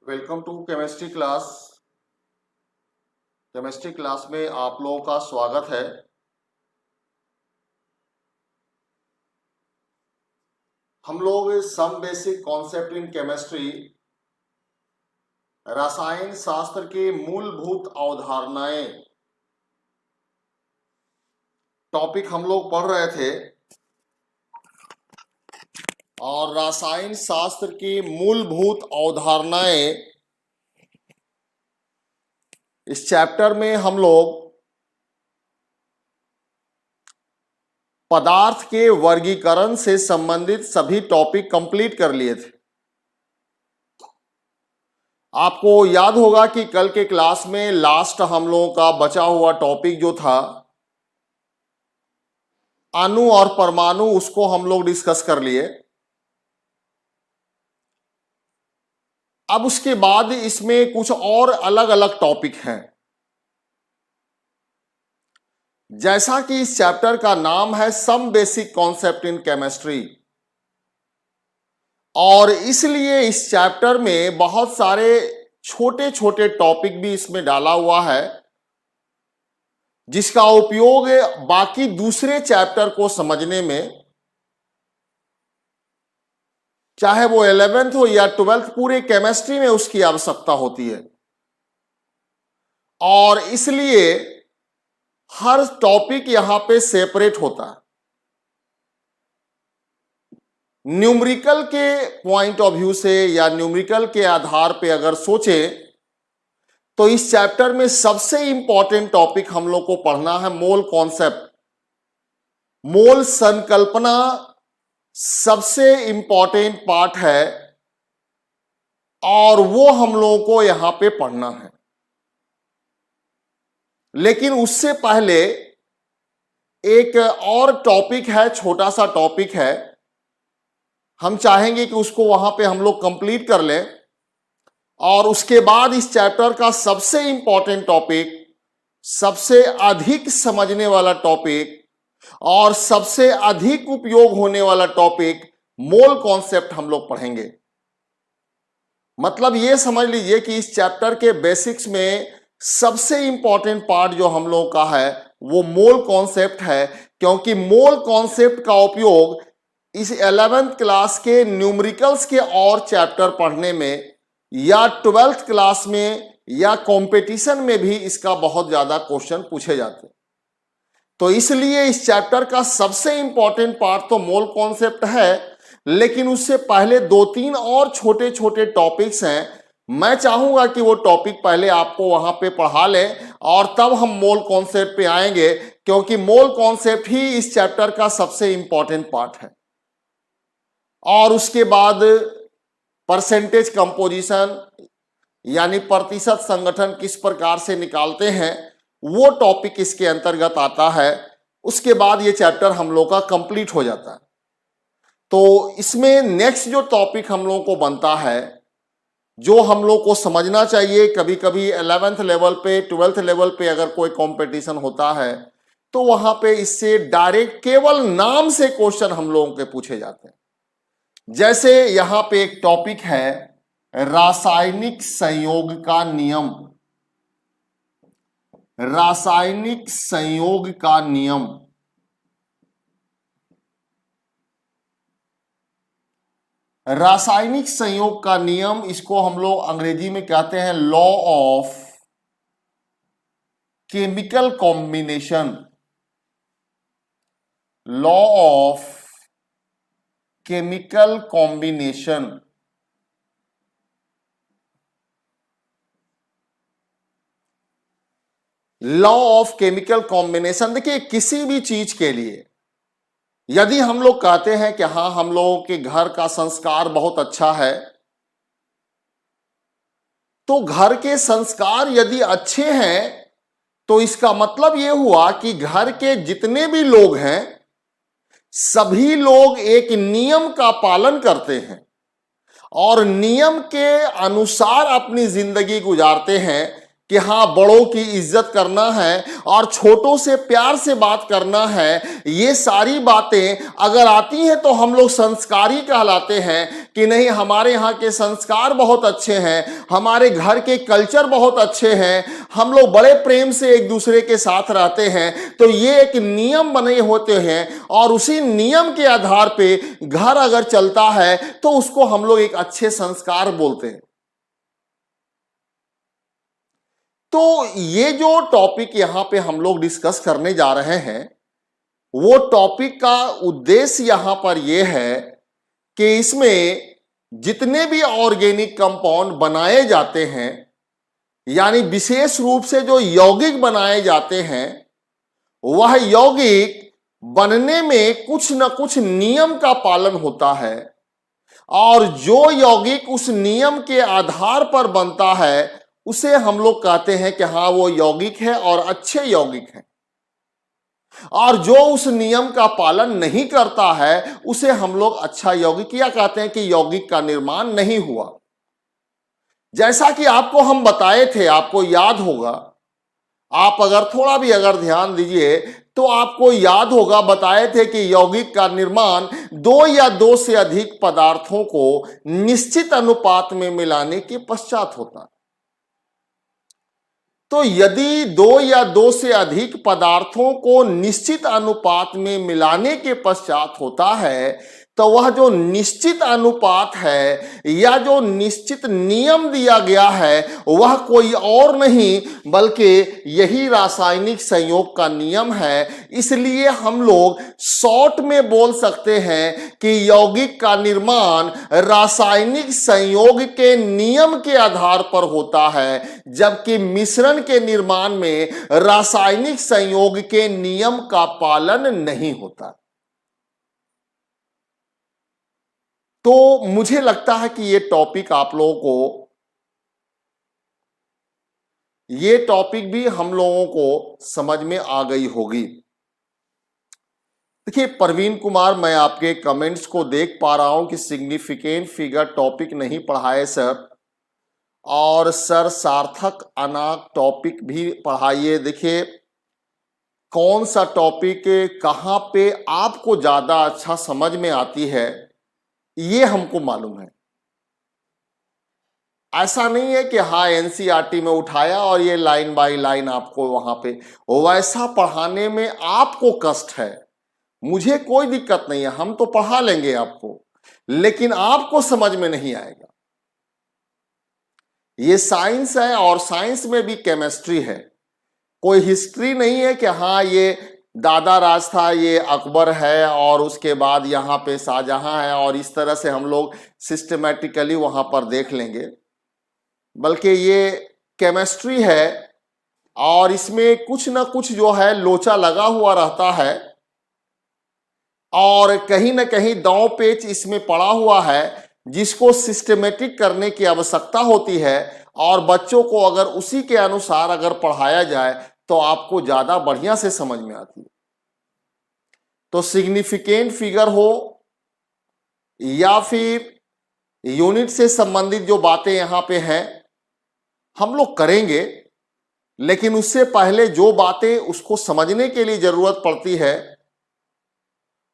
Welcome to chemistry class. Chemistry class में आप लोगों का स्वागत है। हम लोग some basic concept in chemistry, रसायन शास्त्र के मूलभूत अवधारणाएं टॉपिक हम लोग पढ़ रहे थे और रसायन शास्त्र की मूलभूत अवधारणाएं इस चैप्टर में हम लोग पदार्थ के वर्गीकरण से संबंधित सभी टॉपिक कंप्लीट कर लिए थे। आपको याद होगा कि कल के क्लास में लास्ट हम लोगों का बचा हुआ टॉपिक जो था अणु और परमाणु, उसको हम लोग डिस्कस कर लिए। अब उसके बाद इसमें कुछ और अलग अलग टॉपिक हैं। जैसा कि इस चैप्टर का नाम है some basic concept in chemistry, और इसलिए इस चैप्टर में बहुत सारे छोटे छोटे टॉपिक भी इसमें डाला हुआ है, जिसका उपयोग बाकी दूसरे चैप्टर को समझने में, चाहे वो 11th हो या 12th, पूरे केमिस्ट्री में उसकी आवश्यकता होती है। और इसलिए हर टॉपिक यहां पे सेपरेट होता है। न्यूमेरिकल के पॉइंट ऑफ व्यू से या न्यूमेरिकल के आधार पे अगर सोचे तो इस चैप्टर में सबसे इंपॉर्टेंट टॉपिक हम लोग को पढ़ना है मोल कॉन्सेप्ट। मोल संकल्पना सबसे इंपॉर्टेंट पार्ट है और वो हम लोगों को यहां पे पढ़ना है। लेकिन उससे पहले एक और टॉपिक है, छोटा सा टॉपिक है, हम चाहेंगे कि उसको वहां पे हम लोग कंप्लीट कर लें और उसके बाद इस चैप्टर का सबसे इंपॉर्टेंट टॉपिक, सबसे अधिक समझने वाला टॉपिक और सबसे अधिक उपयोग होने वाला टॉपिक मोल कॉन्सेप्ट हम लोग पढ़ेंगे। मतलब ये समझ लीजिए कि इस चैप्टर के बेसिक्स में सबसे इंपॉर्टेंट पार्ट जो हम लोगों का है वो मोल कॉन्सेप्ट है, क्योंकि मोल कॉन्सेप्ट का उपयोग इस 11th क्लास के न्यूमेरिकल्स के और चैप्टर पढ़ने में या 12th क्लास में या कंपटीशन में भी इसका बहुत ज्यादा क्वेश्चन पूछे जाते हैं। तो इसलिए इस चैप्टर का सबसे इंपॉर्टेंट पार्ट तो मोल कॉन्सेप्ट है, लेकिन उससे पहले दो तीन और छोटे छोटे टॉपिक्स हैं। मैं चाहूंगा कि वो टॉपिक पहले आपको वहां पे पढ़ा लें और तब हम मोल कॉन्सेप्ट पे आएंगे, क्योंकि मोल कॉन्सेप्ट ही इस चैप्टर का सबसे इंपॉर्टेंट पार्ट है। और उसके बाद परसेंटेज कंपोजिशन, यानी प्रतिशत संगठन किस प्रकार से निकालते हैं, वो टॉपिक इसके अंतर्गत आता है। उसके बाद ये चैप्टर हम लोग का कंप्लीट हो जाता है। तो इसमें नेक्स्ट जो टॉपिक हम लोगों को बनता है, जो हम लोग को समझना चाहिए, कभी कभी 11th लेवल पे, 12th लेवल पे अगर कोई कंपटीशन होता है तो वहां पे इससे डायरेक्ट केवल नाम से क्वेश्चन हम लोगों के पूछे जाते हैं। जैसे यहां पे एक टॉपिक है रासायनिक संयोग का नियम। रासायनिक संयोग का नियम, रासायनिक संयोग का नियम, इसको हम लोग अंग्रेजी में कहते हैं law of chemical combination. Law of chemical combination. Law of chemical combination, देखिए किसी भी चीज के लिए यदि हम लोग कहते हैं कि हाँ हम लोगों के घर का संस्कार बहुत अच्छा है, तो घर के संस्कार यदि अच्छे हैं तो इसका मतलब यह हुआ कि घर के जितने भी लोग हैं सभी लोग एक नियम का पालन करते हैं और नियम के अनुसार अपनी जिंदगी गुजारते हैं, कि हाँ बड़ों की इज्जत करना है और छोटों से प्यार से बात करना है, ये सारी बातें अगर आती हैं तो हम लोग संस्कारी कहलाते हैं कि नहीं, हमारे यहाँ के संस्कार बहुत अच्छे हैं, हमारे घर के कल्चर बहुत अच्छे हैं, हम लोग बड़े प्रेम से एक दूसरे के साथ रहते हैं। तो ये एक नियम बने होते हैं और उसी नियम के आधार पे घर अगर चलता है तो उसको हम लोग एक अच्छे संस्कार बोलते हैं। तो ये जो टॉपिक यहां पे हम लोग डिस्कस करने जा रहे हैं, वो टॉपिक का उद्देश्य यहां पर यह है कि इसमें जितने भी ऑर्गेनिक कंपाउंड बनाए जाते हैं, यानी विशेष रूप से जो यौगिक बनाए जाते हैं, वह यौगिक बनने में कुछ न कुछ नियम का पालन होता है और जो यौगिक उस नियम के आधार पर बनता है उसे हम लोग कहते हैं कि हाँ वो यौगिक है और अच्छे यौगिक हैं, और जो उस नियम का पालन नहीं करता है उसे हम लोग अच्छा यौगिक या कहते हैं कि यौगिक का निर्माण नहीं हुआ। जैसा कि आपको हम बताए थे, आपको याद होगा, आप अगर थोड़ा भी अगर ध्यान दीजिए तो आपको याद होगा, बताए थे कि यौगिक का निर्माण दो या दो से अधिक पदार्थों को निश्चित अनुपात में मिलाने के पश्चात होता है। तो यदि दो या दो से अधिक पदार्थों को निश्चित अनुपात में मिलाने के पश्चात होता है तो वह जो निश्चित अनुपात है या जो निश्चित नियम दिया गया है वह कोई और नहीं बल्कि यही रासायनिक संयोग का नियम है। इसलिए हम लोग शॉर्ट में बोल सकते हैं कि यौगिक का निर्माण रासायनिक संयोग के नियम के आधार पर होता है, जबकि मिश्रण के निर्माण में रासायनिक संयोग के नियम का पालन नहीं होता। तो मुझे लगता है कि ये टॉपिक आप लोगों को, ये टॉपिक भी हम लोगों को समझ में आ गई होगी। देखिए प्रवीण कुमार, मैं आपके कमेंट्स को देख पा रहा हूं कि सिग्निफिकेंट फिगर टॉपिक नहीं पढ़ाए सर, और सर सार्थक अनाक टॉपिक भी पढ़ाइए। देखिए कौन सा टॉपिक कहां पे आपको ज्यादा अच्छा समझ में आती है ये हमको मालूम है। ऐसा नहीं है कि हाँ एनसीईआरटी में उठाया और ये लाइन बाय लाइन आपको वहां पे, वैसा पढ़ाने में आपको कष्ट है, मुझे कोई दिक्कत नहीं है, हम तो पढ़ा लेंगे आपको, लेकिन आपको समझ में नहीं आएगा। ये साइंस है और साइंस में भी केमिस्ट्री है, कोई हिस्ट्री नहीं है कि हाँ ये दादा राज था, ये अकबर है और उसके बाद यहाँ पे शाहजहां है और इस तरह से हम लोग सिस्टमैटिकली वहां पर देख लेंगे, बल्कि ये केमिस्ट्री है और इसमें कुछ ना कुछ जो है लोचा लगा हुआ रहता है और कहीं ना कहीं दांव पेच इसमें पड़ा हुआ है जिसको सिस्टमेटिक करने की आवश्यकता होती है, और बच्चों को अगर उसी के अनुसार अगर पढ़ाया जाए तो आपको ज्यादा बढ़िया से समझ में आती है। तो सिग्निफिकेंट फिगर हो या फिर यूनिट से संबंधित जो बातें यहां पे हैं हम लोग करेंगे, लेकिन उससे पहले जो बातें उसको समझने के लिए जरूरत पड़ती है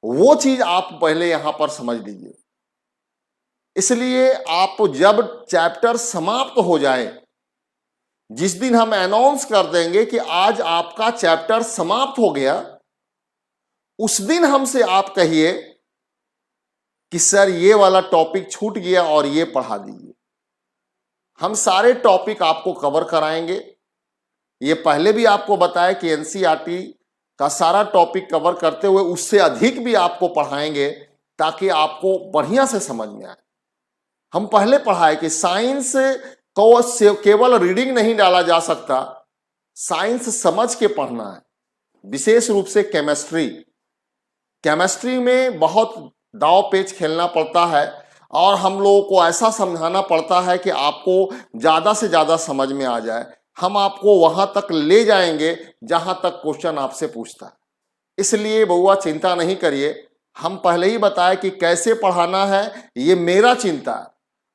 वो चीज आप पहले यहां पर समझ लीजिए। इसलिए आप जब चैप्टर समाप्त हो जाए, जिस दिन हम अनाउंस कर देंगे कि आज आपका चैप्टर समाप्त हो गया, उस दिन हमसे आप कहिए कि सर ये वाला टॉपिक छूट गया और ये पढ़ा दीजिए। हम सारे टॉपिक आपको कवर कराएंगे। ये पहले भी आपको बताया कि एनसीईआरटी का सारा टॉपिक कवर करते हुए उससे अधिक भी आपको पढ़ाएंगे ताकि आपको बढ़िया से समझ में आए। हम पहले पढ़ाए कि साइंस को केवल रीडिंग नहीं डाला जा सकता, साइंस समझ के पढ़ना है। विशेष रूप से केमिस्ट्री में बहुत दांव पेच खेलना पड़ता है और हम लोगों को ऐसा समझाना पड़ता है कि आपको ज्यादा से ज्यादा समझ में आ जाए। हम आपको वहां तक ले जाएंगे जहां तक क्वेश्चन आपसे पूछता है। इसलिए बउआ चिंता नहीं करिए, हम पहले ही बताए कि कैसे पढ़ाना है, ये मेरा चिंता है।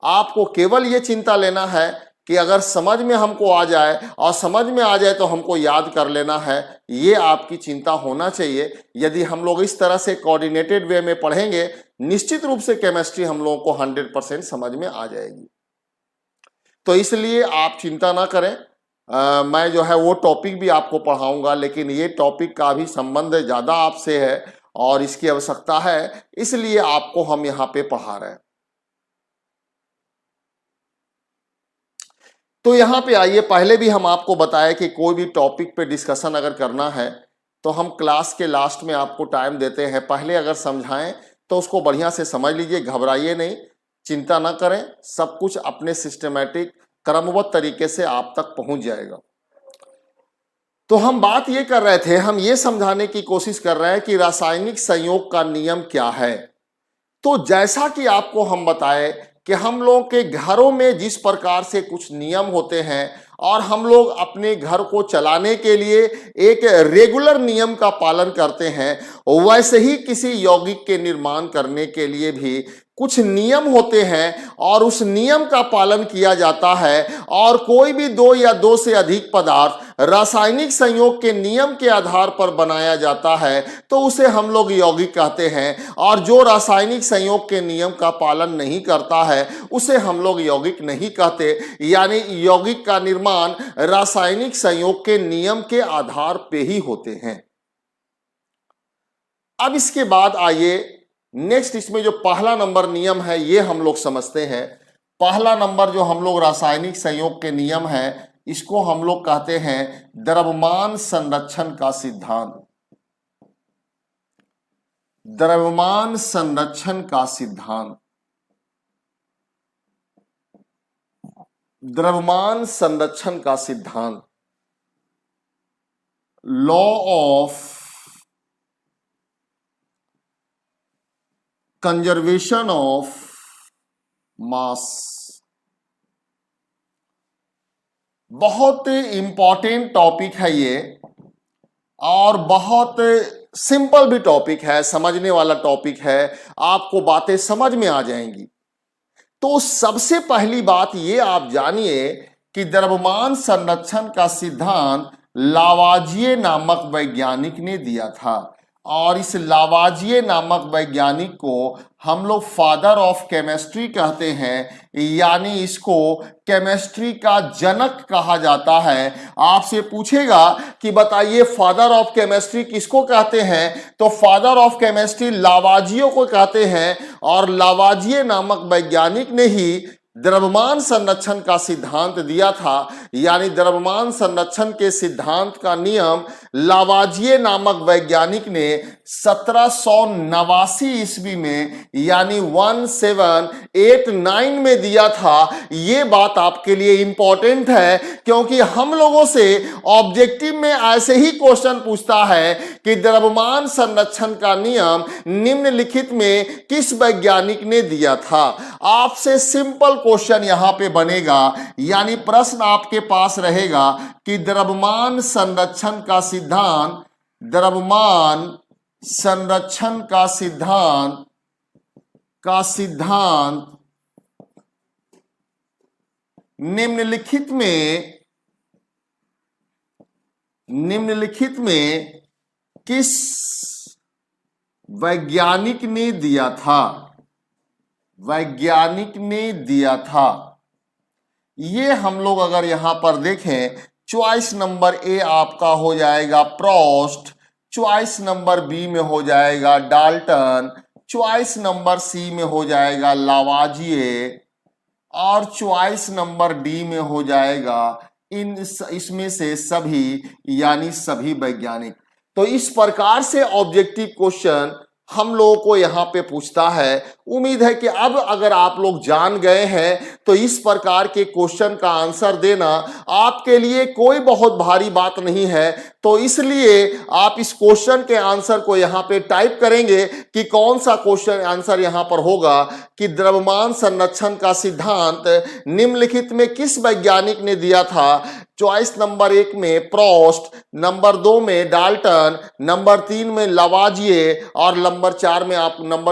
आपको केवल ये चिंता लेना है कि अगर समझ में हमको आ जाए और समझ में आ जाए तो हमको याद कर लेना है, ये आपकी चिंता होना चाहिए। यदि हम लोग इस तरह से कोऑर्डिनेटेड वे में पढ़ेंगे, निश्चित रूप से केमिस्ट्री हम लोगों को 100% समझ में आ जाएगी। तो इसलिए आप चिंता ना करें, मैं जो है वो टॉपिक भी आपको पढ़ाऊंगा, लेकिन ये टॉपिक का भी संबंध ज़्यादा आपसे है और इसकी आवश्यकता है, इसलिए आपको हम यहाँ पे पढ़ा रहे हैं। तो यहाँ पे आइए, पहले भी हम आपको बताया कि कोई भी टॉपिक पे डिस्कशन अगर करना है तो हम क्लास के लास्ट में आपको टाइम देते हैं। पहले अगर समझाएं तो उसको बढ़िया से समझ लीजिए, घबराइए नहीं, चिंता ना करें, सब कुछ अपने सिस्टमेटिक क्रमबद्ध तरीके से आप तक पहुंच जाएगा। तो हम बात ये कर रहे थे, हम ये समझाने की कोशिश कर रहे हैं कि रासायनिक संयोग का नियम क्या है। तो जैसा कि आपको हम बताए कि हम लोग के घरों में जिस प्रकार से कुछ नियम होते हैं और हम लोग अपने घर को चलाने के लिए एक रेगुलर नियम का पालन करते हैं, वैसे ही किसी यौगिक के निर्माण करने के लिए भी कुछ नियम होते हैं और उस नियम का पालन किया जाता है। और कोई भी दो या दो से अधिक पदार्थ रासायनिक संयोग के नियम के आधार पर बनाया जाता है तो उसे हम लोग यौगिक कहते हैं। और जो रासायनिक संयोग के नियम का पालन नहीं करता है उसे हम लोग यौगिक नहीं कहते। यानी यौगिक का निर्माण रासायनिक संयोग के नियम के आधार पे ही होते हैं। अब इसके बाद आइए नेक्स्ट, इसमें जो पहला नंबर नियम है ये हम लोग समझते हैं। पहला नंबर जो हम लोग रासायनिक संयोग के नियम है, इसको हम लोग कहते हैं द्रव्यमान संरक्षण का सिद्धांत। द्रव्यमान संरक्षण का सिद्धांत, द्रव्यमान संरक्षण का सिद्धांत, law of conservation of mass. बहुत इंपॉर्टेंट टॉपिक है ये और बहुत सिंपल भी टॉपिक है, समझने वाला टॉपिक है, आपको बातें समझ में आ जाएंगी। तो सबसे पहली बात ये आप जानिए कि द्रव्यमान संरक्षण का सिद्धांत लावाजिए नामक वैज्ञानिक ने दिया था। और इस लावाजिए नामक वैज्ञानिक को हम लोग फादर ऑफ केमिस्ट्री कहते हैं, यानी इसको केमिस्ट्री का जनक कहा जाता है। आपसे पूछेगा कि बताइए फादर ऑफ केमिस्ट्री किसको कहते हैं, तो फादर ऑफ केमिस्ट्री लावाजियो को कहते हैं। और लावाजिए नामक वैज्ञानिक ने ही द्रव्यमान संरक्षण का सिद्धांत दिया था। यानी द्रव्यमान संरक्षण के सिद्धांत का नियम लावाजिए नामक वैज्ञानिक ने 1789 ईस्वी में यानी 1789 में दिया था। ये बात आपके लिए इंपॉर्टेंट है क्योंकि हम लोगों से ऑब्जेक्टिव में ऐसे ही क्वेश्चन पूछता है कि द्रव्यमान संरक्षण का नियम निम्नलिखित में किस वैज्ञानिक ने दिया था। आपसे सिंपल क्वेश्चन यहां पे बनेगा, यानी प्रश्न आपके पास रहेगा कि द्रव्यमान संरक्षण का सिद्धांत, द्रव्यमान संरक्षण का सिद्धांत निम्नलिखित में किस वैज्ञानिक ने दिया था, वैज्ञानिक ने दिया था। ये हम लोग अगर यहां पर देखें, चॉइस नंबर ए आपका हो जाएगा प्रोस्ट, चॉइस नंबर बी में हो जाएगा डाल्टन, चॉइस नंबर सी में हो जाएगा लावाजिए और चॉइस नंबर डी में हो जाएगा इसमें से सभी, यानी सभी वैज्ञानिक। तो इस प्रकार से ऑब्जेक्टिव क्वेश्चन हम लोगों को यहाँ पे पूछता है। उम्मीद है कि अब अगर आप लोग जान गए हैं तो इस प्रकार के क्वेश्चन का आंसर देना आपके लिए कोई बहुत भारी बात नहीं है। तो इसलिए आप इस क्वेश्चन के आंसर को यहाँ पे टाइप करेंगे कि कौन सा क्वेश्चन आंसर यहाँ पर होगा कि द्रव्यमान संरक्षण का सिद्धांत निम्नलिखित में किस वैज्ञानिक ने दिया था। चॉइस नंबर 1 में प्रोस्ट, नंबर 2 में डाल्टन, नंबर 3 में लावाजिए और नंबर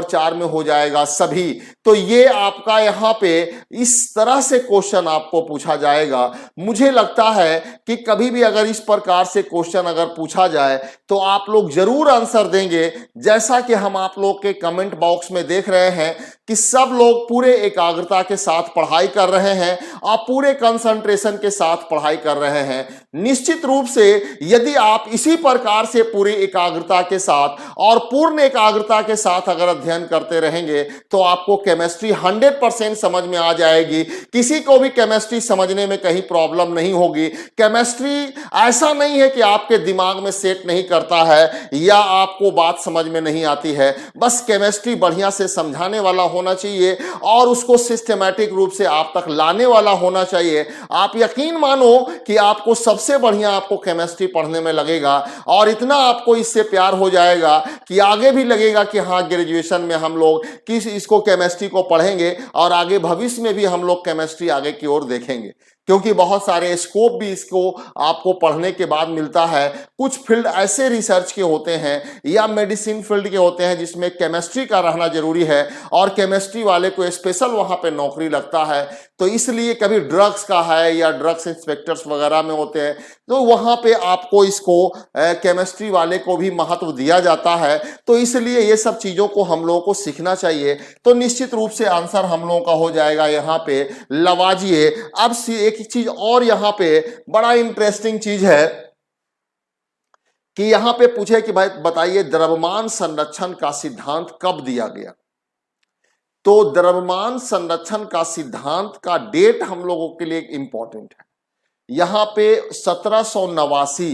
4 में हो जाएगा जाएगा सभी। तो ये आपका यहाँ पे इस तरह से क्वेश्चन आपको पूछा जाएगा। मुझे लगता है कि कभी भी अगर इस प्रकार से क्वेश्चन अगर पूछा जाए तो आप लोग जरूर आंसर देंगे। जैसा कि हम आप लोग के कमेंट बॉक्स में देख रहे हैं कि सब लोग पूरे एकाग्रता के साथ पढ़ाई कर रहे हैं और पूरे कंसंट्रेशन के साथ पढ़ाई कर रहे हैं। निश्चित रूप से यदि आप इसी प्रकार से पूरी एकाग्रता के साथ और पूर्ण एकाग्रता के साथ अगर अध्ययन करते रहेंगे तो आपको केमिस्ट्री 100% समझ में आ जाएगी। किसी को भी केमिस्ट्री समझने में कहीं प्रॉब्लम नहीं होगी। केमिस्ट्री ऐसा नहीं है कि आपके दिमाग में सेट नहीं करता है या आपको बात समझ में नहीं आती है। बस केमिस्ट्री बढ़िया से समझाने वाला होना चाहिए और उसको सिस्टमैटिक रूप से आप तक लाने वाला होना चाहिए। आप यकीन मानो कि आपको सबसे बढ़िया आपको केमिस्ट्री पढ़ने में लगेगा और इतना आपको इससे प्यार हो जाएगा कि आगे भी लगेगा कि हाँ, ग्रेजुएशन में हम लोग किस इसको केमिस्ट्री को पढ़ेंगे और आगे भविष्य में भी हम लोग केमिस्ट्री आगे की ओर देखेंगे, क्योंकि बहुत सारे स्कोप भी इसको आपको पढ़ने के बाद मिलता है। कुछ फील्ड ऐसे रिसर्च के होते हैं या मेडिसिन फील्ड के होते हैं जिसमें केमिस्ट्री का रहना जरूरी है और केमिस्ट्री वाले को स्पेशल वहां पे नौकरी लगता है। तो इसलिए कभी ड्रग्स का है या ड्रग्स इंस्पेक्टर्स वगैरह में होते हैं तो वहां पे आपको इसको केमिस्ट्री वाले को भी महत्व दिया जाता है। तो इसलिए ये सब चीजों को हम लोगों को सीखना चाहिए। तो निश्चित रूप से आंसर हम लोगों का हो जाएगा यहाँ पे लवाजिए। अब एक चीज और यहाँ पे बड़ा इंटरेस्टिंग चीज है कि यहाँ पे पूछे कि भाई बताइए द्रव्यमान संरक्षण का सिद्धांत कब दिया गया। तो द्रव्यमान संरक्षण का सिद्धांत का डेट हम लोगों के लिए इंपॉर्टेंट है। यहाँ पे 1789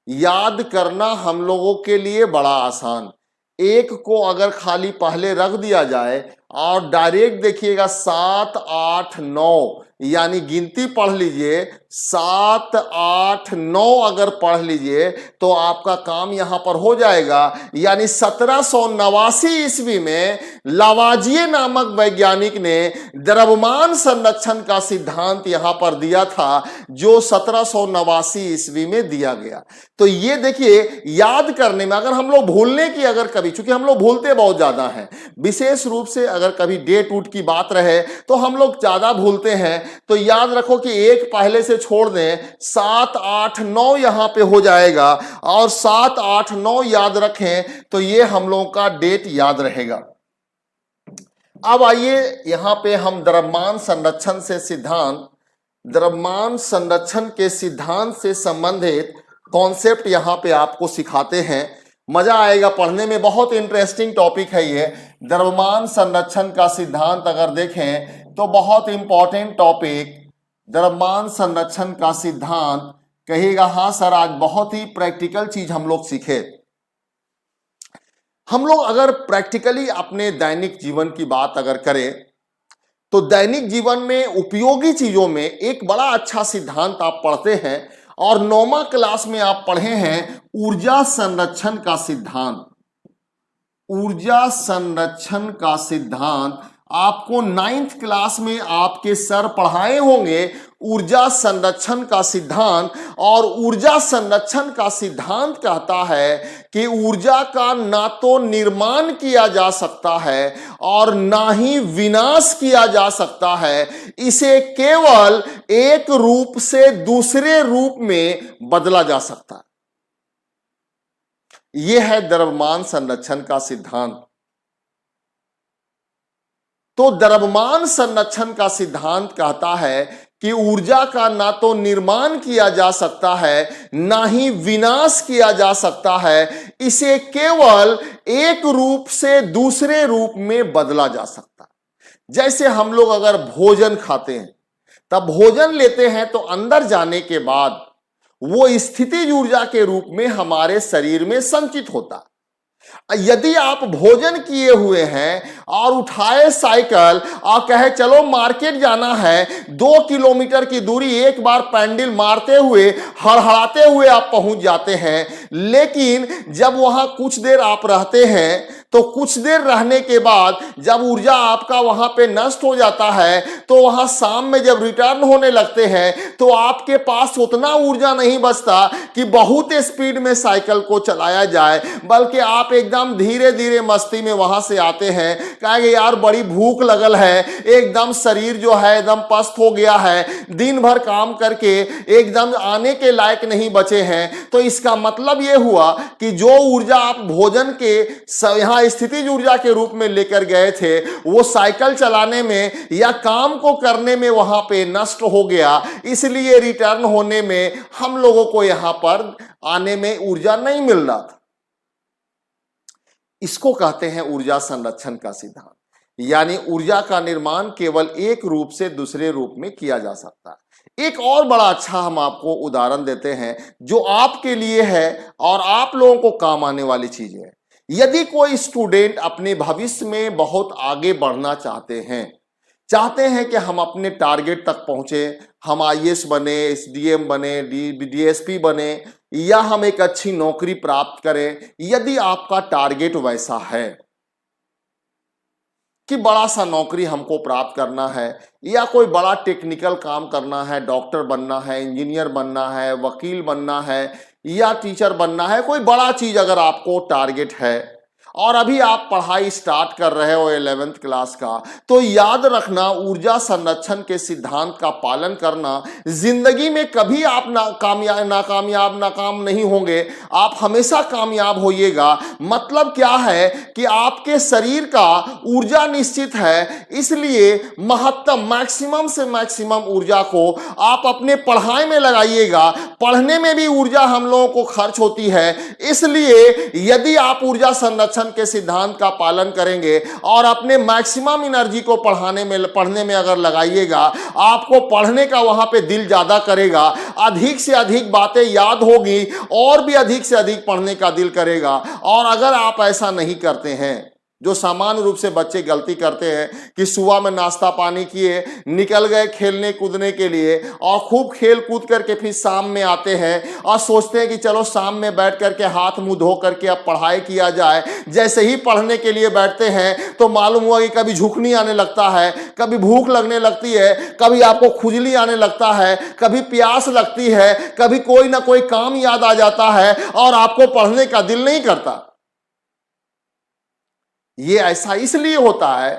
याद करना हम लोगों के लिए बड़ा आसान। एक को अगर खाली पहले रख दिया जाए और डायरेक्ट देखिएगा 7, 8, 9 यानी गिनती पढ़ लीजिए 7, 8, 9 अगर पढ़ लीजिए तो आपका काम यहां पर हो जाएगा। यानी 1789 ईस्वी में लवाजिए नामक वैज्ञानिक ने द्रव्यमान संरक्षण का सिद्धांत यहां पर दिया था जो 1789 ईस्वी में दिया गया। तो ये देखिए याद करने में अगर हम लोग भूलने की अगर कभी, चूंकि हम लोग भूलते बहुत ज्यादा हैं, विशेष रूप से अगर कभी डेट उट की बात रहे तो हम लोग ज्यादा भूलते हैं। तो याद रखो कि एक पहले से छोड़ दें 7, 8, 9 यहां पे हो जाएगा और 7, 8, 9 याद रखें तो ये हम लोगों का डेट याद रहेगा। अब आइए यहां पे हम द्रव्यमान संरक्षण के सिद्धांत से संबंधित कॉन्सेप्ट यहां पे आपको सिखाते हैं। मजा आएगा पढ़ने में, बहुत इंटरेस्टिंग टॉपिक है ये। द्रव्यमान संरक्षण का सिद्धांत अगर देखें तो बहुत इंपॉर्टेंट टॉपिक। द्रव्यमान संरक्षण का सिद्धांत कहिएगा हाँ सर आज बहुत ही प्रैक्टिकल चीज हम लोग सीखे। हम लोग अगर प्रैक्टिकली अपने दैनिक जीवन की बात अगर करें तो दैनिक जीवन में उपयोगी चीजों में एक बड़ा अच्छा सिद्धांत आप पढ़ते हैं और 9वीं क्लास में आप पढ़े हैं ऊर्जा संरक्षण का सिद्धांत। ऊर्जा संरक्षण का सिद्धांत आपको 9th क्लास में आपके सर पढ़ाए होंगे ऊर्जा संरक्षण का सिद्धांत। और ऊर्जा संरक्षण का सिद्धांत कहता है कि ऊर्जा का ना तो निर्माण किया जा सकता है और ना ही विनाश किया जा सकता है, इसे केवल एक रूप से दूसरे रूप में बदला जा सकता है। यह है द्रव्यमान संरक्षण का सिद्धांत। तो द्रव्यमान संरक्षण का सिद्धांत कहता है कि ऊर्जा का ना तो निर्माण किया जा सकता है ना ही विनाश किया जा सकता है, इसे केवल एक रूप से दूसरे रूप में बदला जा सकता है। जैसे हम लोग अगर भोजन खाते हैं तब भोजन लेते हैं तो अंदर जाने के बाद वो स्थितिज ऊर्जा के रूप में हमारे शरीर में संचित होता है। यदि आप भोजन किए हुए हैं और उठाए साइकिल और कहे चलो मार्केट जाना है, 2 किलोमीटर की दूरी एक बार पैंडल मारते हुए हड़हड़ाते हुए आप पहुंच जाते हैं, लेकिन जब वहां कुछ देर आप रहते हैं तो कुछ देर रहने के बाद जब ऊर्जा आपका वहां पे नष्ट हो जाता है तो वहां शाम में जब रिटर्न होने लगते हैं तो आपके पास उतना ऊर्जा नहीं बचता कि बहुत स्पीड में साइकिल को चलाया जाए, बल्कि आप एकदम धीरे धीरे मस्ती में वहां से आते हैं। कहेंगे यार बड़ी भूख लगल है, एकदम शरीर जो है एकदम पस्त हो गया है, दिन भर काम करके एकदम आने के लायक नहीं बचे हैं। तो इसका मतलब यह हुआ कि जो ऊर्जा आप भोजन के यहां स्थितिज ऊर्जा के रूप में लेकर गए थे वो साइकिल चलाने में या काम को करने में वहां पे नष्ट हो गया, इसलिए रिटर्न होने में हम लोगों को यहां पर आने में ऊर्जा नहीं मिल रहा था। इसको कहते हैं ऊर्जा संरक्षण का सिद्धांत, यानी ऊर्जा का निर्माण केवल एक रूप से दूसरे रूप में किया जा सकता है। एक और बड़ा अच्छा हम आपको उदाहरण देते हैं जो आपके लिए है और आप लोगों को काम आने वाली चीज है। यदि कोई स्टूडेंट अपने भविष्य में बहुत आगे बढ़ना चाहते हैं कि हम अपने टारगेट तक पहुंचे, हम आईएएस बने, एसडीएम बने, डीएसपी बने, या हम एक अच्छी नौकरी प्राप्त करें। यदि आपका टारगेट वैसा है कि बड़ा सा नौकरी हमको प्राप्त करना है या कोई बड़ा टेक्निकल काम करना है, डॉक्टर बनना है, इंजीनियर बनना है, वकील बनना है या टीचर बनना है, कोई बड़ा चीज अगर आपको टारगेट है और अभी आप पढ़ाई स्टार्ट कर रहे हो 11th क्लास का, तो याद रखना ऊर्जा संरक्षण के सिद्धांत का पालन करना। जिंदगी में कभी आप नाकाम नहीं होंगे, आप हमेशा कामयाब होइएगा। मतलब क्या है कि आपके शरीर का ऊर्जा निश्चित है, इसलिए महत्तम मैक्सिमम से मैक्सिमम ऊर्जा को आप अपने पढ़ाई में लगाइएगा। पढ़ने में भी ऊर्जा हम लोगों को खर्च होती है, इसलिए यदि आप ऊर्जा संरक्षण के सिद्धांत का पालन करेंगे और अपने मैक्सिमम एनर्जी को पढ़ने में अगर लगाइएगा, आपको पढ़ने का वहां पे दिल ज्यादा करेगा, अधिक से अधिक बातें याद होगी और भी अधिक से अधिक पढ़ने का दिल करेगा। और अगर आप ऐसा नहीं करते हैं, जो सामान्य रूप से बच्चे गलती करते हैं कि सुबह में नाश्ता पानी किए, निकल गए खेलने कूदने के लिए और खूब खेल कूद करके फिर शाम में आते हैं और सोचते हैं कि चलो शाम में बैठ करके हाथ मुंह धो करके अब पढ़ाई किया जाए। जैसे ही पढ़ने के लिए बैठते हैं तो मालूम हुआ कि कभी झुकनी आने लगता है, कभी भूख लगने लगती है, कभी आपको खुजली आने लगता है, कभी प्यास लगती है, कभी कोई ना कोई काम याद आ जाता है और आपको पढ़ने का दिल नहीं करता। ये ऐसा इसलिए होता है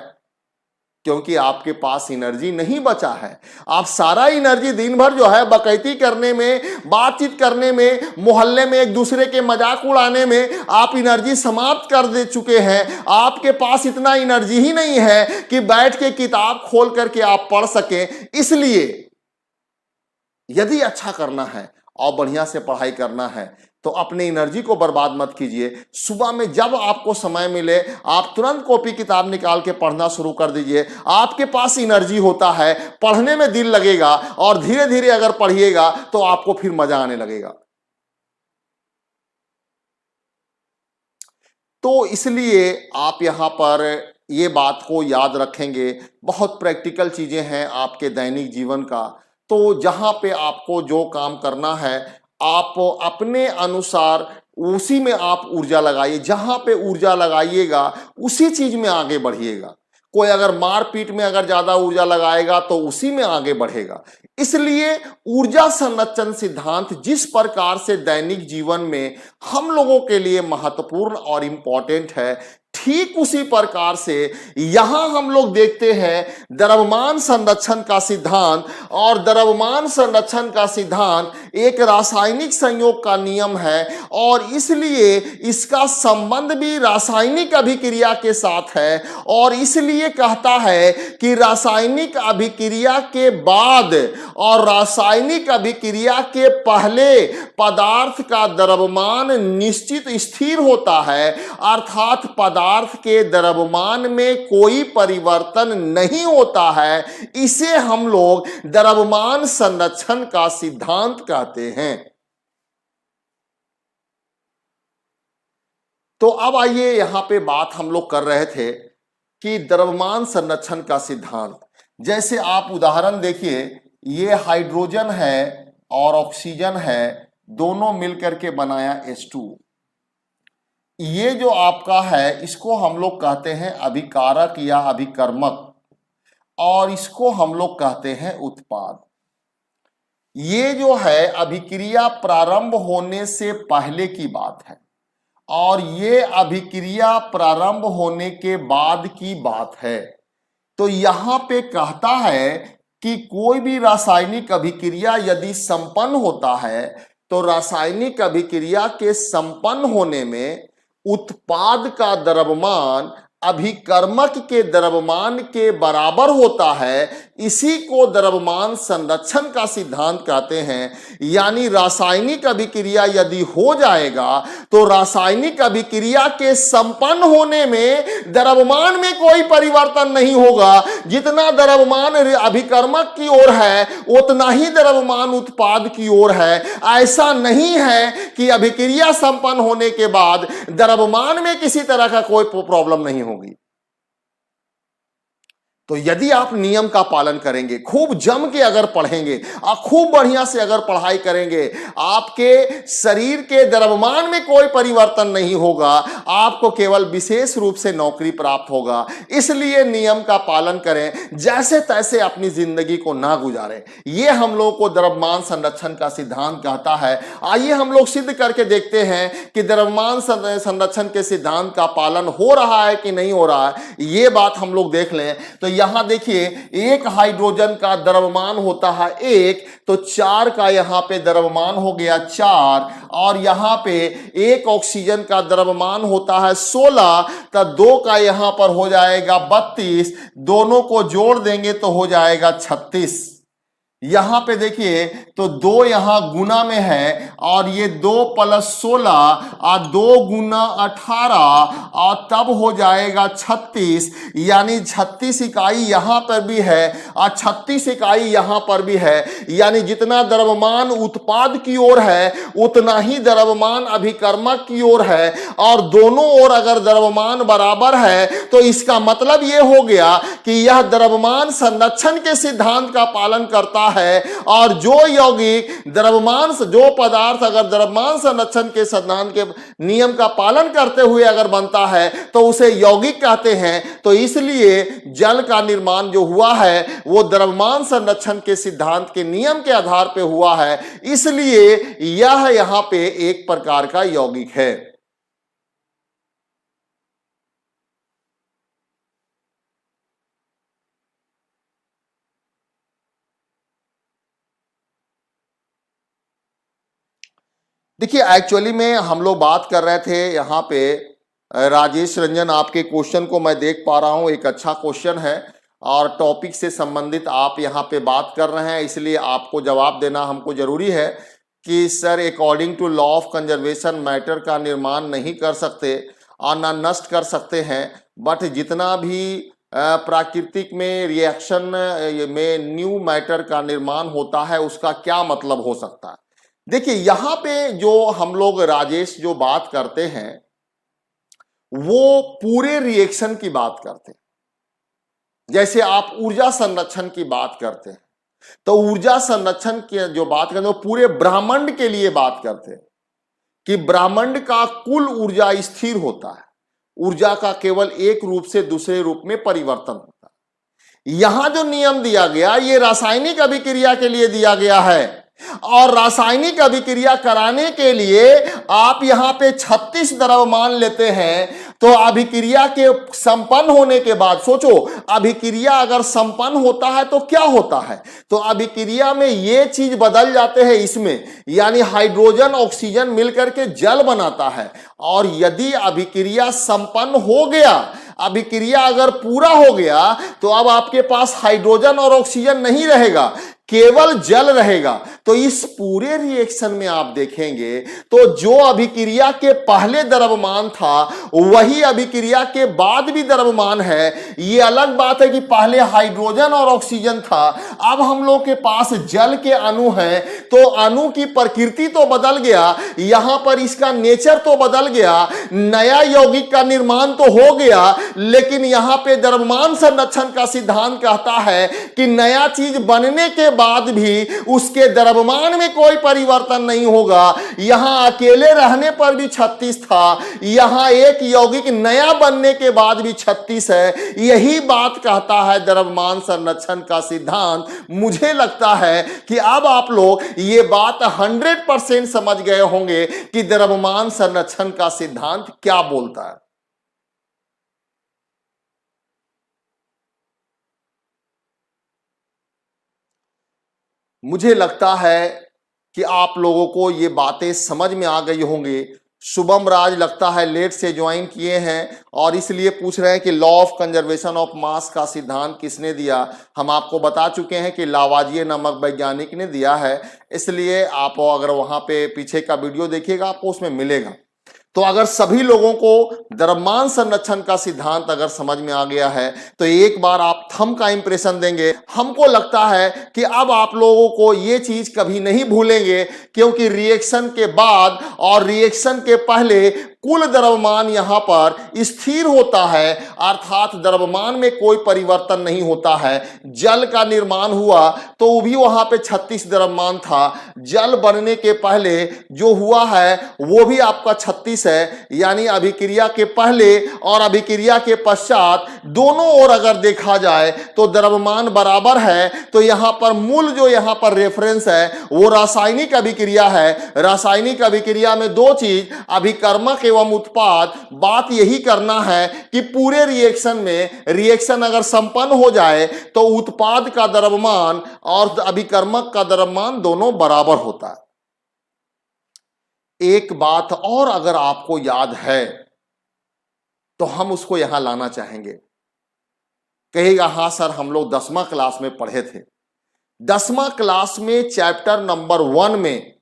क्योंकि आपके पास एनर्जी नहीं बचा है। आप सारा एनर्जी दिन भर जो है बकैती करने में, बातचीत करने में, मोहल्ले में एक दूसरे के मजाक उड़ाने में आप एनर्जी समाप्त कर दे चुके हैं। आपके पास इतना एनर्जी ही नहीं है कि बैठ के किताब खोल करके आप पढ़ सकें। इसलिए यदि अच्छा करना है और बढ़िया से पढ़ाई करना है तो अपने एनर्जी को बर्बाद मत कीजिए। सुबह में जब आपको समय मिले आप तुरंत कॉपी किताब निकाल के पढ़ना शुरू कर दीजिए। आपके पास एनर्जी होता है, पढ़ने में दिल लगेगा और धीरे धीरे अगर पढ़िएगा तो आपको फिर मजा आने लगेगा। तो इसलिए आप यहां पर ये बात को याद रखेंगे। बहुत प्रैक्टिकल चीजें हैं आपके दैनिक जीवन का। तो जहां पे आपको जो काम करना है आप अपने अनुसार उसी में आप ऊर्जा लगाइए। जहां पे ऊर्जा लगाइएगा उसी चीज में आगे बढ़िएगा। कोई अगर मारपीट में अगर ज्यादा ऊर्जा लगाएगा तो उसी में आगे बढ़ेगा। इसलिए ऊर्जा संरक्षण सिद्धांत जिस प्रकार से दैनिक जीवन में हम लोगों के लिए महत्वपूर्ण और इंपॉर्टेंट है, ठीक उसी प्रकार से यहां हम लोग देखते हैं द्रव्यमान संरक्षण का सिद्धांत। और द्रव्यमान संरक्षण का सिद्धांत एक रासायनिक संयोग का नियम है और इसलिए इसका संबंध भी रासायनिक अभिक्रिया के साथ है। और इसलिए कहता है कि रासायनिक अभिक्रिया के बाद और रासायनिक अभिक्रिया के पहले पदार्थ का द्रव्यमान निश्चित स्थिर होता है, अर्थात पदार्थ के द्रव्यमान में कोई परिवर्तन नहीं होता है। इसे हम लोग द्रव्यमान संरक्षण का सिद्धांत कहते हैं। तो अब आइए यहां पे बात हम लोग कर रहे थे कि द्रव्यमान संरक्षण का सिद्धांत। जैसे आप उदाहरण देखिए, ये हाइड्रोजन है और ऑक्सीजन है, दोनों मिलकर के बनाया H2। ये जो आपका है इसको हम लोग कहते हैं अभिकारक या अभिकर्मक, और इसको हम लोग कहते हैं उत्पाद। ये जो है अभिक्रिया प्रारंभ होने से पहले की बात है, और ये अभिक्रिया प्रारंभ होने के बाद की बात है। तो यहां पे कहता है कि कोई भी रासायनिक अभिक्रिया यदि संपन्न होता है तो रासायनिक अभिक्रिया के संपन्न होने में उत्पाद का द्रव्यमान अभिकर्मक के द्रव्यमान के बराबर होता है। इसी को द्रव्यमान संरक्षण का सिद्धांत कहते हैं। यानी रासायनिक अभिक्रिया यदि हो जाएगा तो रासायनिक अभिक्रिया के संपन्न होने में द्रव्यमान में कोई परिवर्तन नहीं होगा। जितना द्रव्यमान अभिकर्मक की ओर है उतना ही द्रव्यमान उत्पाद की ओर है। ऐसा नहीं है कि अभिक्रिया संपन्न होने के बाद द्रव्यमान में किसी तरह का कोई प्रॉब्लम नहीं होगी। तो यदि आप नियम का पालन करेंगे, खूब जम के अगर पढ़ेंगे और खूब बढ़िया से अगर पढ़ाई करेंगे, आपके शरीर के द्रव्यमान में कोई परिवर्तन नहीं होगा, आपको केवल विशेष रूप से नौकरी प्राप्त होगा। इसलिए नियम का पालन करें, जैसे तैसे अपनी जिंदगी को ना गुजारें। ये हम लोग को द्रव्यमान संरक्षण का सिद्धांत कहता है। आइए हम लोग सिद्ध करके देखते हैं कि द्रव्यमान संरक्षण के सिद्धांत का पालन हो रहा है कि नहीं हो रहा है। ये बात हम लोग देख लें। तो यहां देखिए, एक हाइड्रोजन का द्रव्यमान होता है 1, तो 4 का यहां पे द्रव्यमान हो गया 4, और यहां पे एक ऑक्सीजन का द्रव्यमान होता है 16, तो 2 का यहां पर हो जाएगा 32, दोनों को जोड़ देंगे तो हो जाएगा 36। यहां पे देखिए तो 2 यहां गुना में है, और ये 2 + 16 और 2 गुना 18, और तब हो जाएगा 36। यानी 36 इकाई यहां पर भी है और 36 इकाई यहां पर भी है। यानी जितना द्रव्यमान उत्पाद की ओर है उतना ही द्रव्यमान अभिकर्मक की ओर है, और दोनों ओर अगर द्रव्यमान बराबर है तो इसका मतलब यह हो गया कि यह द्रव्यमान संरक्षण के सिद्धांत का पालन करता है। और जो यौगिक द्रव्यमान, जो पदार्थ अगर द्रव्यमान संरक्षण के सिद्धांत के नियम का पालन करते हुए अगर बनता है तो उसे यौगिक कहते हैं। तो इसलिए जल का निर्माण जो हुआ है वो द्रव्यमान संरक्षण के सिद्धांत के नियम के आधार पर हुआ है, इसलिए यह यहां पे एक प्रकार का यौगिक है। देखिए, एक्चुअली में हम लोग बात कर रहे थे यहाँ पे, राजेश रंजन आपके क्वेश्चन को मैं देख पा रहा हूँ, एक अच्छा क्वेश्चन है और टॉपिक से संबंधित आप यहाँ पे बात कर रहे हैं, इसलिए आपको जवाब देना हमको जरूरी है कि sir according to law of conservation matter का निर्माण नहीं कर सकते और ना नष्ट कर सकते हैं, बट जितना भी प्राकृतिक में रिएक्शन में न्यू मैटर का निर्माण होता है उसका क्या मतलब हो सकता है। देखिए, यहां पे जो हम लोग राजेश जो बात करते हैं वो पूरे रिएक्शन की बात करते हैं। जैसे आप ऊर्जा संरक्षण की बात करते हैं तो ऊर्जा संरक्षण की जो बात करते हैं वो पूरे ब्रह्मांड के लिए बात करते हैं कि ब्रह्मांड का कुल ऊर्जा स्थिर होता है, ऊर्जा का केवल एक रूप से दूसरे रूप में परिवर्तन होता है। यहां जो नियम दिया गया ये रासायनिक अभिक्रिया के लिए दिया गया है, और रासायनिक अभिक्रिया कराने के लिए आप यहां पे 36 द्रव्यमान लेते हैं। तो अभिक्रिया के संपन्न होने के बाद सोचो, अभिक्रिया अगर संपन्न होता है तो क्या होता है, तो अभिक्रिया में ये चीज बदल जाते हैं इसमें, यानी हाइड्रोजन ऑक्सीजन मिलकर के जल बनाता है। और यदि अभिक्रिया संपन्न हो गया, अभिक्रिया अगर पूरा हो गया तो अब आपके पास हाइड्रोजन और ऑक्सीजन नहीं रहेगा, केवल जल रहेगा। तो इस पूरे रिएक्शन में आप देखेंगे तो जो अभिक्रिया के पहले द्रव्यमान था वही अभिक्रिया के बाद भी द्रव्यमान है। ये अलग बात है कि पहले हाइड्रोजन और ऑक्सीजन था, अब हम लोग के पास जल के अणु हैं, तो अणु की प्रकृति तो बदल गया, यहां पर इसका नेचर तो बदल गया, नया यौगिक का निर्माण तो हो गया, लेकिन यहां पे द्रव्यमान संरक्षण का सिद्धांत कहता है कि नया चीज बनने के बाद भी उसके द्रव्यमान में कोई परिवर्तन नहीं होगा। यहां अकेले रहने पर भी 36 था, यहां एक यौगिक नया बनने के बाद भी 36 है। यही बात कहता है द्रव्यमान संरक्षण का सिद्धांत। मुझे लगता है कि अब आप लोग ये बात 100% समझ गए होंगे कि द्रव्यमान संरक्षण का सिद्धांत क्या बोलता है। मुझे लगता है कि आप लोगों को ये बातें समझ में आ गई होंगी। शुभम राज लगता है लेट से ज्वाइन किए हैं और इसलिए पूछ रहे हैं कि law of conservation of mass का सिद्धांत किसने दिया। हम आपको बता चुके हैं कि लावाजिए नामक वैज्ञानिक ने दिया है, इसलिए आप अगर वहां पे पीछे का वीडियो देखिएगा आपको उसमें मिलेगा। तो अगर सभी लोगों को द्रव्यमान संरक्षण का सिद्धांत अगर समझ में आ गया है तो एक बार आप थंब का इंप्रेशन देंगे। हमको लगता है कि अब आप लोगों को ये चीज कभी नहीं भूलेंगे, क्योंकि रिएक्शन के बाद और रिएक्शन के पहले कुल द्रव्यमान यहां पर स्थिर होता है, अर्थात द्रव्यमान में कोई परिवर्तन नहीं होता है। जल का निर्माण हुआ तो वो भी वहां पे 36 द्रव्यमान था। जल बनने के पहले जो हुआ है वो भी आपका 36 है, यानी अभिक्रिया के पहले और अभिक्रिया के पश्चात दोनों ओर अगर देखा जाए तो द्रव्यमान बराबर है। तो यहां पर मूल जो यहां पर रेफरेंस है वो रासायनिक अभिक्रिया है। रासायनिक अभिक्रिया में दो चीज, अभिकर्मक एवं उत्पाद। बात यही करना है कि पूरे रिएक्शन में रिएक्शन अगर संपन्न हो जाए तो उत्पाद का द्रव्यमान और अभिकर्मक का द्रव्यमान दोनों बराबर होता है। एक बात और अगर आपको याद है तो हम उसको यहां लाना चाहेंगे। कहेगा हां सर हम लोग 10वां क्लास में पढ़े थे। 10वां क्लास में चैप्टर नंबर 1 में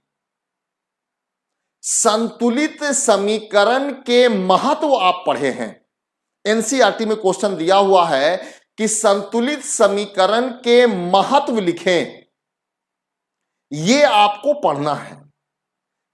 संतुलित समीकरण के महत्व आप पढ़े हैं। एनसीईआरटी में क्वेश्चन दिया हुआ है कि संतुलित समीकरण के महत्व लिखें। यह आपको पढ़ना है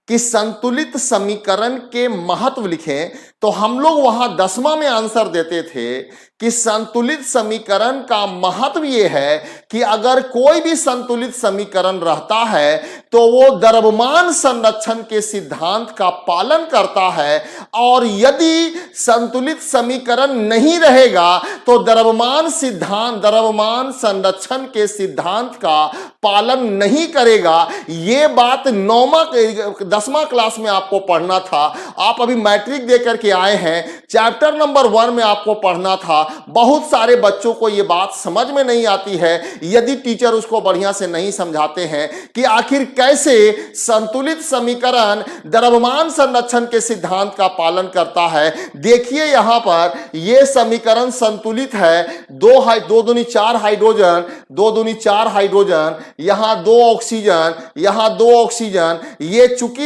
कि संतुलित समीकरण के महत्व लिखें। तो हम लोग वहां 10वां में आंसर देते थे कि संतुलित समीकरण का महत्व यह है कि अगर कोई भी संतुलित समीकरण रहता है तो वो द्रव्यमान संरक्षण के सिद्धांत का पालन करता है, और यदि संतुलित समीकरण नहीं रहेगा तो द्रव्यमान संरक्षण के सिद्धांत का पालन नहीं करेगा। ये बात 10वां क्लास में आपको पढ़ना था। आप अभी मैट्रिक देकर के आए हैं, चैप्टर नंबर 1 में आपको पढ़ना था। बहुत सारे बच्चों को यह बात समझ में नहीं आती है यदि टीचर उसको बढ़िया से नहीं समझाते हैं कि आखिर कैसे संतुलित समीकरण द्रव्यमान संरक्षण के सिद्धांत का पालन करता है। देखिए यहां पर यह समीकरण संतुलित है। 2 दूनी 4 हाइड्रोजन, 2 दूनी 4 हाइड्रोजन, यहां 2 ऑक्सीजन, यहां 2 ऑक्सीजन। ये चूंकि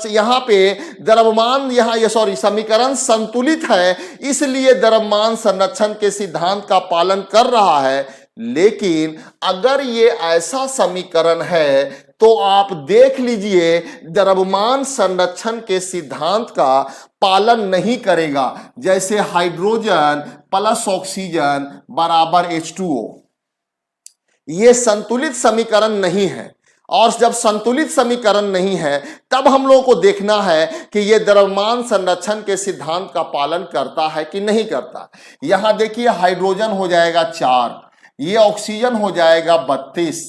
यहां पे द्रव्यमान समीकरण संतुलित है, इसलिए द्रव्यमान संरक्षण के सिद्धांत का पालन कर रहा है। लेकिन अगर ये ऐसा समीकरण है तो आप देख लीजिए द्रव्यमान संरक्षण के सिद्धांत का पालन नहीं करेगा। जैसे हाइड्रोजन प्लस ऑक्सीजन बराबर H2O, ये संतुलित समीकरण नहीं है। और जब संतुलित समीकरण नहीं है तब हम लोगों को देखना है कि यह द्रव्यमान संरक्षण के सिद्धांत का पालन करता है कि नहीं करता। यहां देखिए हाइड्रोजन हो जाएगा 4, ये ऑक्सीजन हो जाएगा 32,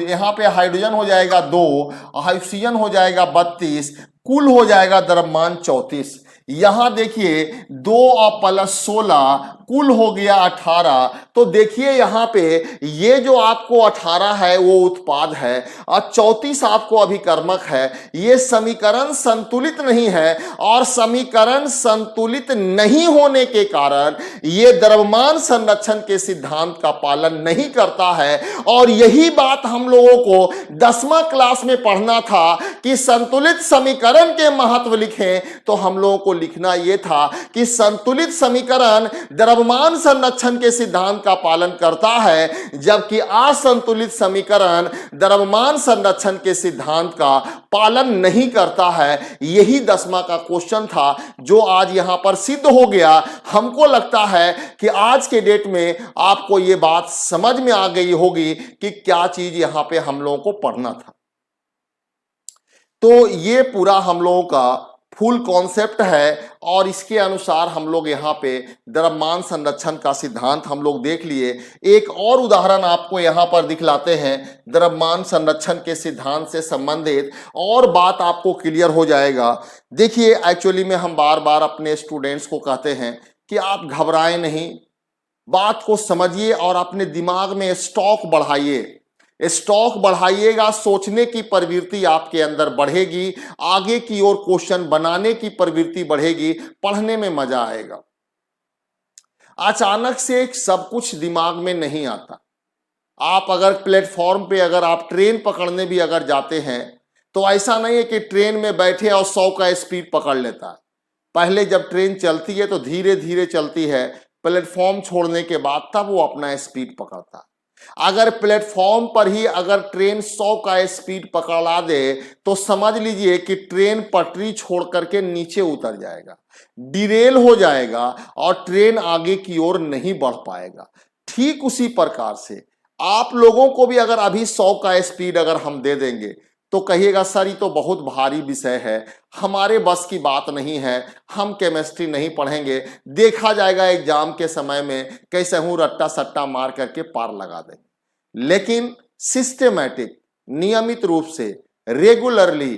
यहां पे हाइड्रोजन हो जाएगा 2, ऑक्सीजन हो जाएगा 32, कुल हो जाएगा द्रव्यमान 34। यहां देखिए 2 और प्लस 16 कुल हो गया 18। तो देखिए यहां पे ये जो आपको 18 है वो उत्पाद है और 34 आपको अभिकर्मक है। ये समीकरण संतुलित नहीं है, और समीकरण संतुलित नहीं होने के कारण ये द्रव्यमान संरक्षण के सिद्धांत का पालन नहीं करता है। और यही बात हम लोगों को 10वां क्लास में पढ़ना था कि संतुलित समीकरण के महत्व लिखें। तो हम लोगों को लिखना यह था कि संतुलित समीकरण द्रव्यमान संरक्षण के सिद्धांत का पालन करता है, जबकि असंतुलित समीकरण द्रव्यमान संरक्षण के सिद्धांत का पालन नहीं करता है। यही 10वां का क्वेश्चन था जो आज यहां पर सिद्ध हो गया। हमको लगता है कि आज के डेट में आपको यह बात समझ में आ गई होगी कि क्या चीज यहां पे हम लोगों को पढ़ना था। तो ये पूरा हम लोगों का फुल कॉन्सेप्ट है और इसके अनुसार हम लोग यहाँ पे द्रव्यमान संरक्षण का सिद्धांत हम लोग देख लिए। एक और उदाहरण आपको यहाँ पर दिखलाते हैं द्रव्यमान संरक्षण के सिद्धांत से संबंधित, और बात आपको क्लियर हो जाएगा। देखिए, एक्चुअली में हम बार बार अपने स्टूडेंट्स को कहते हैं कि आप घबराएं नहीं, बात को समझिए और अपने दिमाग में स्टॉक बढ़ाइए। स्टॉक बढ़ाइएगा, सोचने की प्रवृत्ति आपके अंदर बढ़ेगी, आगे की ओर क्वेश्चन बनाने की प्रवृत्ति बढ़ेगी, पढ़ने में मजा आएगा। अचानक से सब कुछ दिमाग में नहीं आता। आप अगर प्लेटफॉर्म पे अगर आप ट्रेन पकड़ने भी अगर जाते हैं तो ऐसा नहीं है कि ट्रेन में बैठे और 100 का स्पीड पकड़ लेता है। पहले जब ट्रेन चलती है तो धीरे धीरे चलती है, प्लेटफॉर्म छोड़ने के बाद तब वो अपना स्पीड पकड़ता है। अगर प्लेटफॉर्म पर ही अगर ट्रेन 100 का स्पीड पकड़ा दे तो समझ लीजिए कि ट्रेन पटरी छोड़ करके नीचे उतर जाएगा, डिरेल हो जाएगा और ट्रेन आगे की ओर नहीं बढ़ पाएगा। ठीक उसी प्रकार से आप लोगों को भी अगर अभी 100 का स्पीड अगर हम दे देंगे तो कहिएगा सर ये तो बहुत भारी विषय है, हमारे बस की बात नहीं है, हम केमिस्ट्री नहीं पढ़ेंगे, देखा जाएगा एग्जाम के समय में कैसे हूं रट्टा सट्टा मार करके पार लगा देंगे। लेकिन सिस्टेमैटिक नियमित रूप से रेगुलरली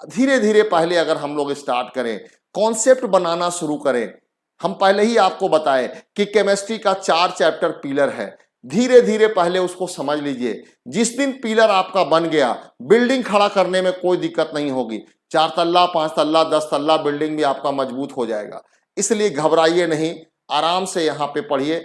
धीरे धीरे पहले अगर हम लोग स्टार्ट करें, कॉन्सेप्ट बनाना शुरू करें। हम पहले ही आपको बताए कि केमिस्ट्री का 4 चैप्टर पिलर है, धीरे धीरे पहले उसको समझ लीजिए। जिस दिन पिलर आपका बन गया, बिल्डिंग खड़ा करने में कोई दिक्कत नहीं होगी। 4 तल्ला 5 तल्ला 10 तल्ला बिल्डिंग भी आपका मजबूत हो जाएगा। इसलिए घबराइए नहीं, आराम से यहाँ पे पढ़िए।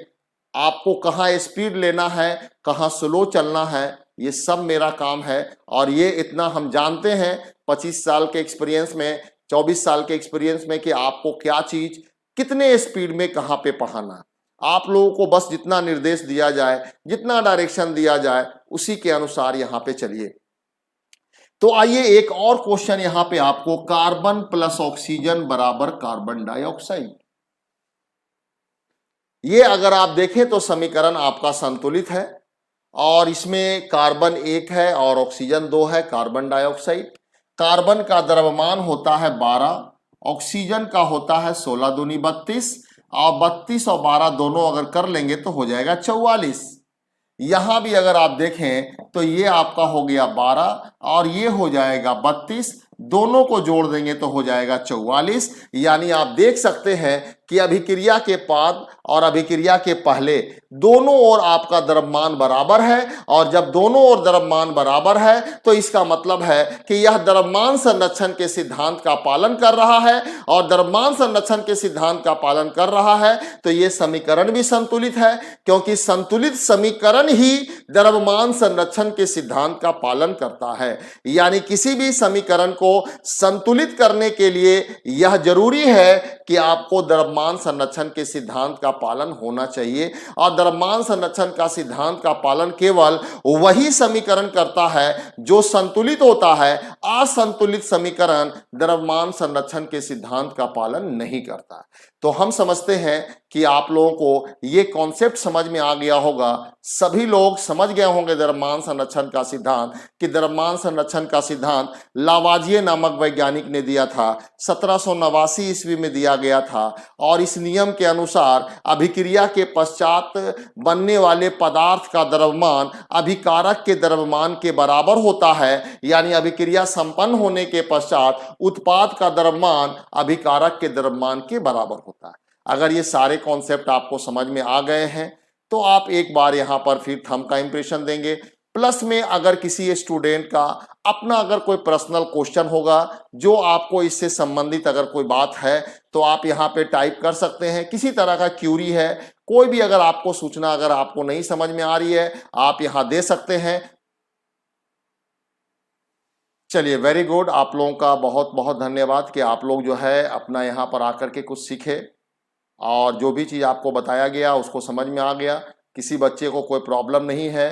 आपको कहाँ स्पीड लेना है, कहाँ स्लो चलना है, ये सब मेरा काम है। और ये इतना हम जानते हैं 25 साल के एक्सपीरियंस में, 24 साल के एक्सपीरियंस में कि आपको क्या चीज कितने स्पीड में कहाँ पे पढ़ाना है। आप लोगों को बस जितना निर्देश दिया जाए, जितना डायरेक्शन दिया जाए, उसी के अनुसार यहां पे चलिए। तो आइए एक और क्वेश्चन यहां पे आपको, कार्बन प्लस ऑक्सीजन बराबर कार्बन डाइऑक्साइड। ये अगर आप देखें तो समीकरण आपका संतुलित है और इसमें कार्बन 1 है और ऑक्सीजन 2 है, कार्बन डाइऑक्साइड। कार्बन का द्रव्यमान होता है 12, ऑक्सीजन का होता है 16 दूनी 32, और 32 और 12 दोनों अगर कर लेंगे तो हो जाएगा 44। यहां भी अगर आप देखें तो ये आपका हो गया 12 और ये हो जाएगा 32, दोनों को जोड़ देंगे तो हो जाएगा 44। यानी आप देख सकते हैं कि अभिक्रिया के बाद और अभिक्रिया के पहले दोनों ओर आपका द्रव्यमान बराबर है, और जब दोनों ओर द्रव्यमान बराबर है तो इसका मतलब है कि यह द्रव्यमान संरक्षण के सिद्धांत का पालन कर रहा है, और द्रव्यमान संरक्षण के सिद्धांत का पालन कर रहा है तो यह समीकरण भी संतुलित है, क्योंकि संतुलित समीकरण ही द्रव्यमान संरक्षण के सिद्धांत का पालन करता है। यानी किसी भी समीकरण को संतुलित करने के लिए यह जरूरी है कि आपको द्रव्यमान संरक्षण के सिद्धांत का पालन होना चाहिए, और द्रव्यमान संरक्षण का सिद्धांत का पालन केवल वही समीकरण करता है जो संतुलित होता है। असंतुलित समीकरण द्रव्यमान संरक्षण के सिद्धांत का पालन नहीं करता। तो हम समझते हैं कि आप लोगों को यह कॉन्सेप्ट समझ में आ गया होगा। सभी लोग समझ गए होंगे द्रव्यमान संरक्षण का सिद्धांत, कि द्रव्यमान संरक्षण का सिद्धांत लावाजिए नामक वैज्ञानिक ने दिया था, 1789 ईस्वी में दिया गया था। और इस नियम के अनुसार अभिक्रिया के पश्चात बनने वाले पदार्थ का द्रव्यमान अभिकारक के द्रव्यमान के बराबर होता है। यानी अभिक्रिया संपन्न होने के पश्चात उत्पाद का द्रव्यमान अभिकारक के द्रव्यमान के बराबर होता है। अगर ये सारे कॉन्सेप्ट आपको समझ में आ गए हैं तो आप एक बार यहां पर फिर थंब का इंप्रेशन देंगे। प्लस में अगर किसी स्टूडेंट का अपना अगर कोई पर्सनल क्वेश्चन होगा, जो आपको इससे संबंधित अगर कोई बात है तो आप यहाँ पे टाइप कर सकते हैं। किसी तरह का क्यूरी है, कोई भी अगर आपको सूचना अगर आपको नहीं समझ में आ रही है, आप यहाँ दे सकते हैं। चलिए, वेरी गुड। आप लोगों का बहुत बहुत धन्यवाद कि आप लोग जो है अपना यहाँ पर आकर के कुछ सीखे। और जो भी चीज़ आपको बताया गया उसको समझ में आ गया, किसी बच्चे को कोई प्रॉब्लम नहीं है